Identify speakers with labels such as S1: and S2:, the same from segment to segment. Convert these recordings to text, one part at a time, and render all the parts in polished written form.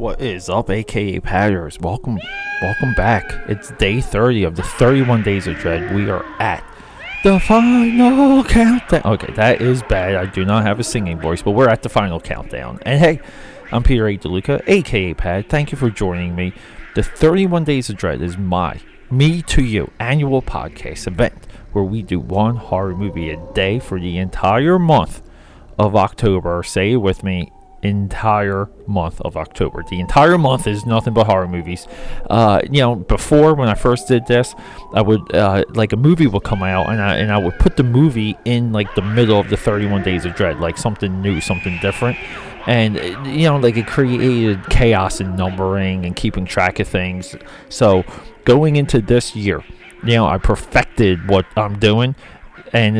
S1: What is up, AKAPADers? Welcome back. It's day 30 of the 31 Days of Dread. We are at the final countdown. Okay, that is bad. I do not have a singing voice, but we're at the final countdown. And hey, I'm Peter A. DeLuca, AKAPAD. Thank you for joining me. The 31 Days of Dread is my Me to You annual podcast event where we do one horror movie a day for the entire month of October. Say it with me. Entire month of October. The entire month is nothing but horror movies. Before, when I first did this, I would like a movie would come out and I would put the movie in like the middle of the 31 Days of Dread, like something new, something different. And it created chaos in numbering and keeping track of things. So going into this year, I perfected what I'm doing, and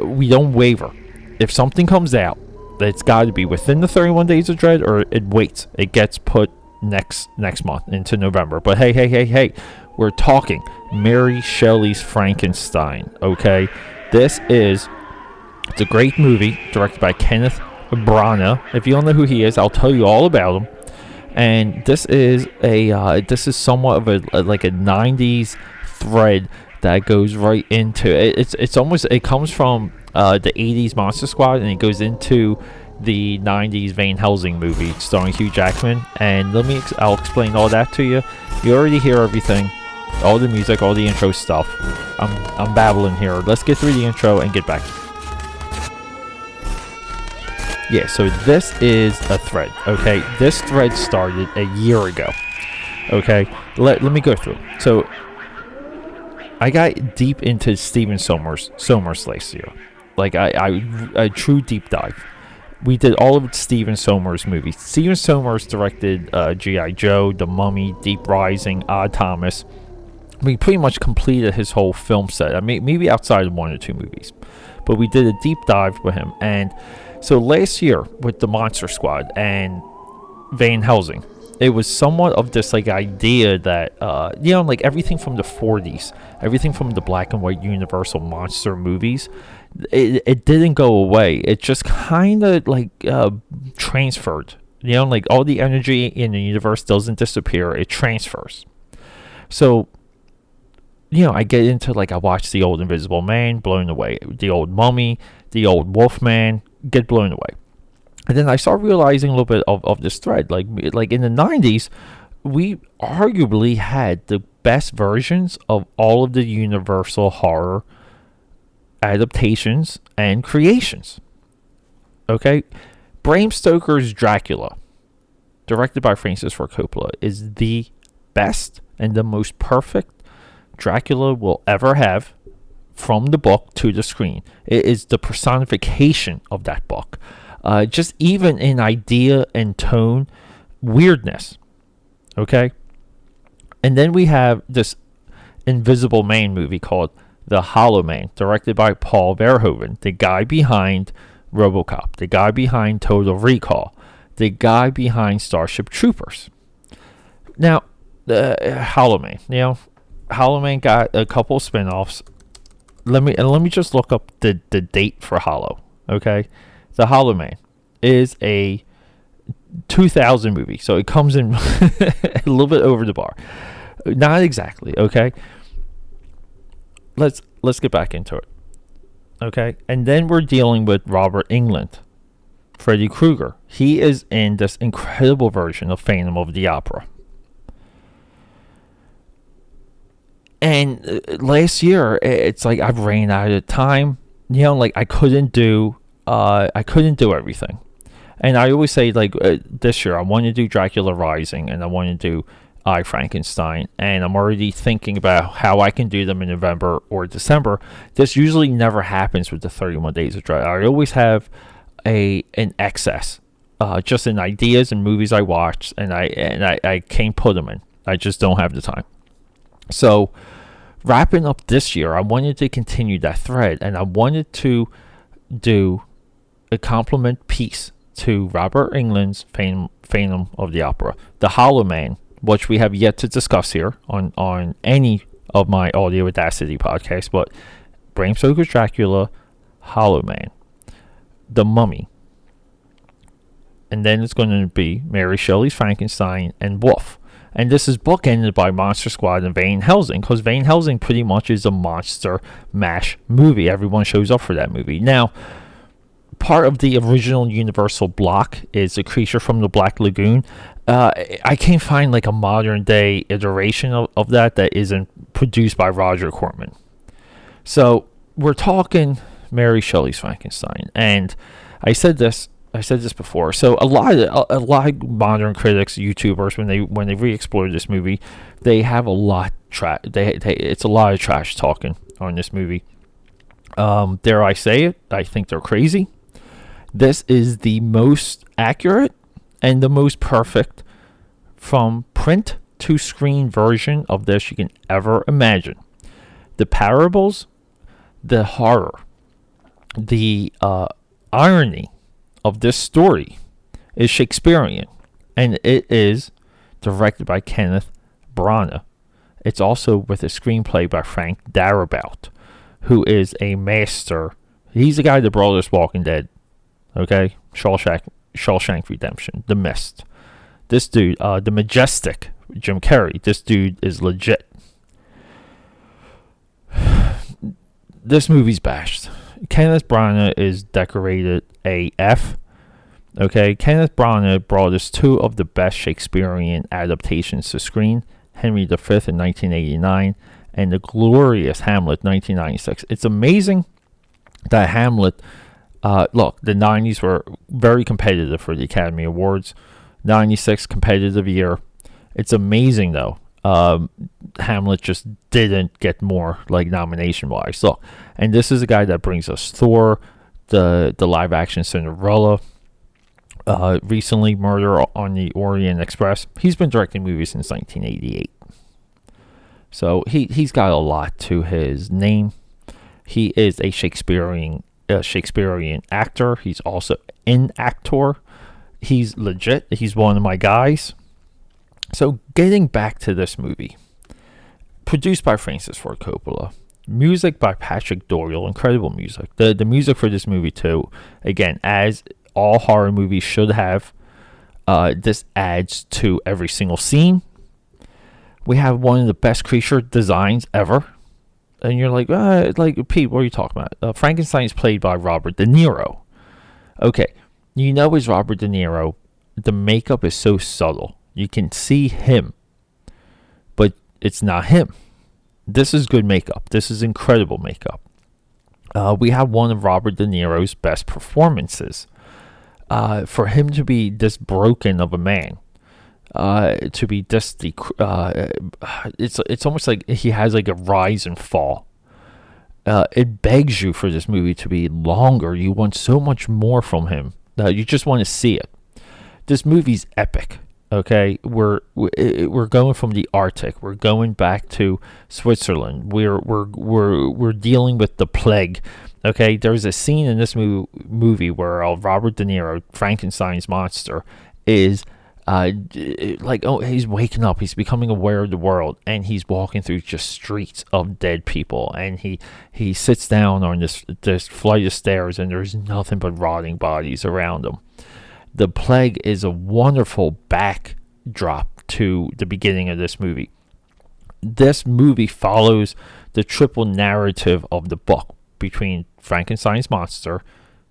S1: we don't waver. If something comes out, it's got to be within the 31 Days of Dread, or it waits. It gets put next month into November. But hey, we're talking Mary Shelley's Frankenstein, okay? It's a great movie directed by Kenneth Branagh. If you don't know who he is, I'll tell you all about him. And this is somewhat of a 90s thread that goes right into it. It comes from the 80s Monster Squad, and it goes into the 90s Van Helsing movie starring Hugh Jackman. And I'll explain all that to you. You already hear everything, all the music, all the intro stuff. I'm babbling here. Let's get through the intro and get back. Yeah, so this is a thread, okay? This thread started a year ago, okay? Let me go through. So I got deep into Steven Sommers last year. Like a true deep dive. We did all of Steven Sommers movies. Steven Sommers directed G.I. Joe, The Mummy, Deep Rising, Odd Thomas. We pretty much completed his whole film set. I mean, maybe outside of one or two movies. But we did a deep dive with him. And so last year with the Monster Squad and Van Helsing, it was somewhat of this idea that everything from the 40s, everything from the black and white Universal monster movies, it didn't go away. It just kind of transferred. All the energy in the universe doesn't disappear. It transfers. So I get into I watch the old Invisible Man, blown away. The old Mummy, the old Wolfman, get blown away. And then I started realizing a little bit of this thread. Like in the 90s, we arguably had the best versions of all of the Universal horror adaptations and creations. Okay? Bram Stoker's Dracula, directed by Francis Ford Coppola, is the best and the most perfect Dracula will ever have, from the book to the screen. It is the personification of that book. Just even in idea and tone, weirdness. Okay? And then we have this Invisible Man movie called The Hollow Man, directed by Paul Verhoeven, the guy behind RoboCop, the guy behind Total Recall, the guy behind Starship Troopers. Now, Hollow Man, Hollow Man got a couple spin-offs. Let me just look up the date for Hollow, okay? The Hollow Man is a 2000 movie, so it comes in a little bit over the bar. Not exactly, okay? Let's get back into it, okay? And then we're dealing with Robert Englund, Freddy Krueger. He is in this incredible version of Phantom of the Opera. And last year, it's I ran out of time. I couldn't do everything. And I always say, this year, I want to do Dracula Rising, and I want to do I, Frankenstein, and I'm already thinking about how I can do them in November or December. This usually never happens with the 31 Days of Dread. I always have an excess, just in ideas and movies I watch, and I can't put them in. I just don't have the time. So, wrapping up this year, I wanted to continue that thread, and I wanted to do a compliment piece to Robert Englund's Phantom of the Opera, The Hollow Man, which we have yet to discuss here on any of my Audio Audacity podcasts, but Bram Stoker's Dracula, Hollow Man, The Mummy, and then it's going to be Mary Shelley's Frankenstein and Wolf. And this is bookended by Monster Squad and Van Helsing, because Van Helsing pretty much is a monster mash movie. Everyone shows up for that movie. Now, part of the original Universal block is A Creature from the Black Lagoon. I can't find like a modern day iteration of that isn't produced by Roger Corman. So we're talking Mary Shelley's Frankenstein, and I said this before. So a lot of modern critics, YouTubers, when they re-explore this movie, they have a lot it's a lot of trash talking on this movie. Dare I say it? I think they're crazy. This is the most accurate and the most perfect from print to screen version of this you can ever imagine. The parables, the horror, the irony of this story is Shakespearean, and it is directed by Kenneth Branagh. It's also with a screenplay by Frank Darabont, who is a master. He's the guy that brought us Walking Dead, okay? Shawshank Redemption, The Mist. This dude, the majestic Jim Carrey, this dude is legit. This movie's bashed. Kenneth Branagh is decorated AF. Okay, Kenneth Branagh brought us two of the best Shakespearean adaptations to screen, Henry V in 1989 and the glorious Hamlet 1996. It's amazing that Hamlet, look, the 90s were very competitive for the Academy Awards. 96 competitive year. It's amazing though. Hamlet just didn't get more like nomination wise. Look, and this is a guy that brings us Thor, the live action Cinderella, recently Murder on the Orient Express. He's been directing movies since 1988. So he's got a lot to his name. He is a Shakespearean actor. He's also an actor. He's legit. He's one of my guys. So getting back to this movie, produced by Francis Ford Coppola, music by Patrick Doyle, incredible music. The music for this movie too, again, as all horror movies should have, this adds to every single scene. We have one of the best creature designs ever. And you're like Pete, what are you talking about? Frankenstein is played by Robert De Niro. Okay, you know it's Robert De Niro. The makeup is so subtle. You can see him, but it's not him. This is good makeup. This is incredible makeup. We have one of Robert De Niro's best performances. For him to be this broken of a man, to be this it's almost like he has like a rise and fall. It begs you for this movie to be longer. You want so much more from him. You just want to see it. This movie's epic. Okay, we're going from the Arctic. We're going back to Switzerland. We're dealing with the plague. Okay, there's a scene in this movie where Robert De Niro, Frankenstein's monster, is he's waking up. He's becoming aware of the world, and he's walking through just streets of dead people. And he sits down on this flight of stairs, and there's nothing but rotting bodies around him. The plague is a wonderful backdrop to the beginning of this movie. This movie follows the triple narrative of the book between Frankenstein's monster,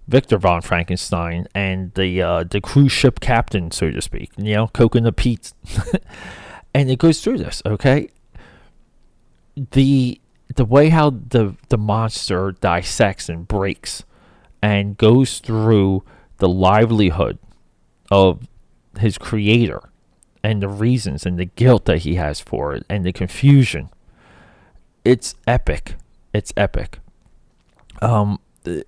S1: Victor von Frankenstein, and the cruise ship captain, so to speak. You know, Coconut Pete. And it goes through this, okay? The way how the monster dissects and breaks and goes through the livelihood of his creator and the reasons and the guilt that he has for it and the confusion. It's epic. It's epic.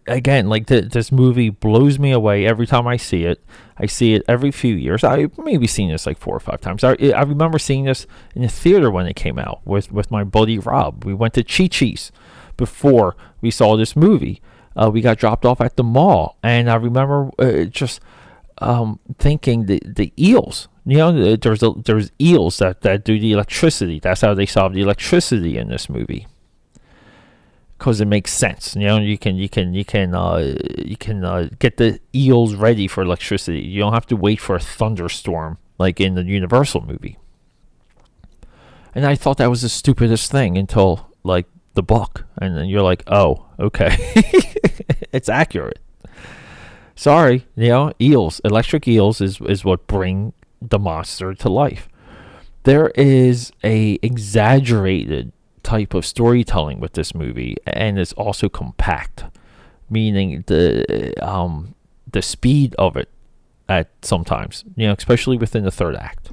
S1: Again, like this movie blows me away every time I see it. I see it every few years. I've maybe seen this like 4 or 5 times. I remember seeing this in the theater when it came out with my buddy Rob. We went to Chi-Chi's before we saw this movie. We got dropped off at the mall, and I remember thinking the eels. You know, there's eels that do the electricity. That's how they solve the electricity in this movie. because it makes sense. You can get the eels ready for electricity. You don't have to wait for a thunderstorm like in the Universal movie. And I thought that was the stupidest thing until like the book, and then you're like, oh, okay, it's accurate. Sorry, eels, electric eels is what bring the monster to life. There is a exaggerated type of storytelling with this movie, and it's also compact, meaning the speed of it at sometimes, especially within the third act,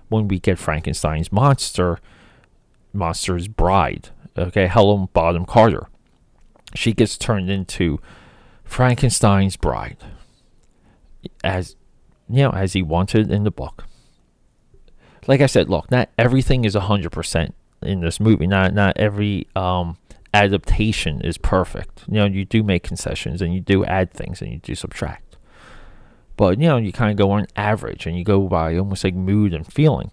S1: when we get Frankenstein's monster's bride, okay, Helen Bonham Carter. She gets turned into Frankenstein's bride, as he wanted in the book. Like I said, look, not everything is 100% in this movie. Not every adaptation is perfect. You do make concessions, and you do add things, and you do subtract. But, you kind of go on average, and you go by almost like mood and feeling.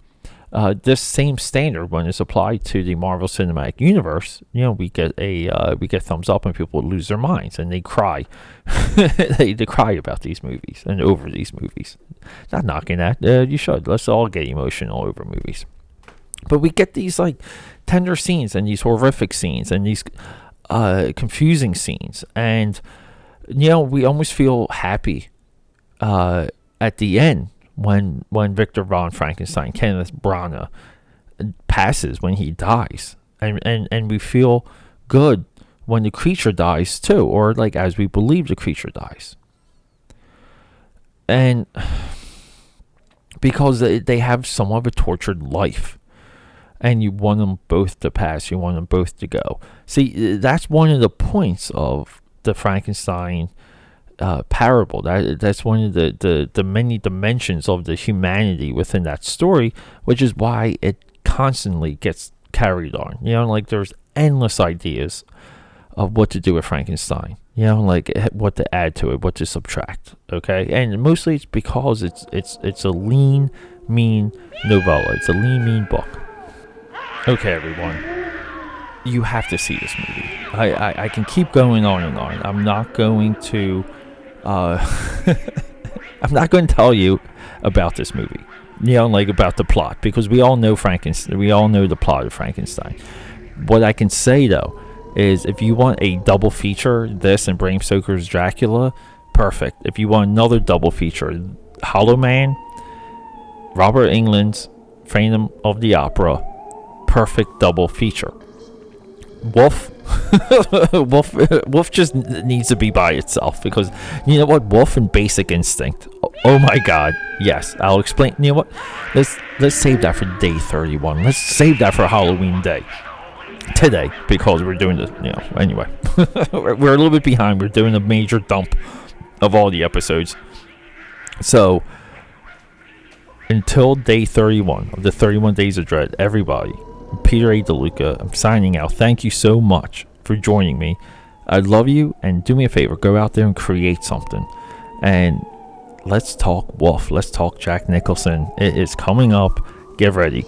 S1: This same standard, when it's applied to the Marvel Cinematic Universe, we get thumbs up, and people lose their minds, and they cry. they cry about these movies and over these movies. Not knocking that. You should. Let's all get emotional over movies. But we get these like tender scenes, and these horrific scenes, and these confusing scenes, and we almost feel happy at the end when Victor von Frankenstein, Kenneth Branagh, passes, when he dies, and we feel good when the creature dies too, or like as we believe the creature dies. And because they have somewhat of a tortured life, and you want them both to pass, you want them both to go. See, that's one of the points of the Frankenstein parable. That's one of the many dimensions of the humanity within that story, which is why it constantly gets carried on. Like there's endless ideas of what to do with Frankenstein. Like what to add to it, what to subtract. Okay, and mostly it's because it's a lean, mean novella. It's a lean, mean book. Okay, everyone, you have to see this movie. I can keep going on and on. I'm not going to I'm not going to tell you about this movie, like about the plot, because we all know Frankenstein. We all know the plot of Frankenstein. What I can say though is, if you want a double feature, this and Bram Stoker's Dracula, perfect. If you want another double feature, Hollow Man, Robert Englund's Phantom of the Opera, perfect double feature. Wolf just needs to be by itself, because you know what, Wolf and Basic Instinct, oh my god, yes, I'll explain. You know what, let's save that for day 31. Let's save that for Halloween day today, because we're doing this, anyway. we're a little bit behind. We're doing a major dump of all the episodes, so until day 31 of the 31 Days of Dread, everybody, Peter A. DeLuca, I'm signing out. Thank you so much for joining me. I love you, and do me a favor, go out there and create something, and let's talk Wolf. Let's talk Jack Nicholson. It is coming up. Get ready.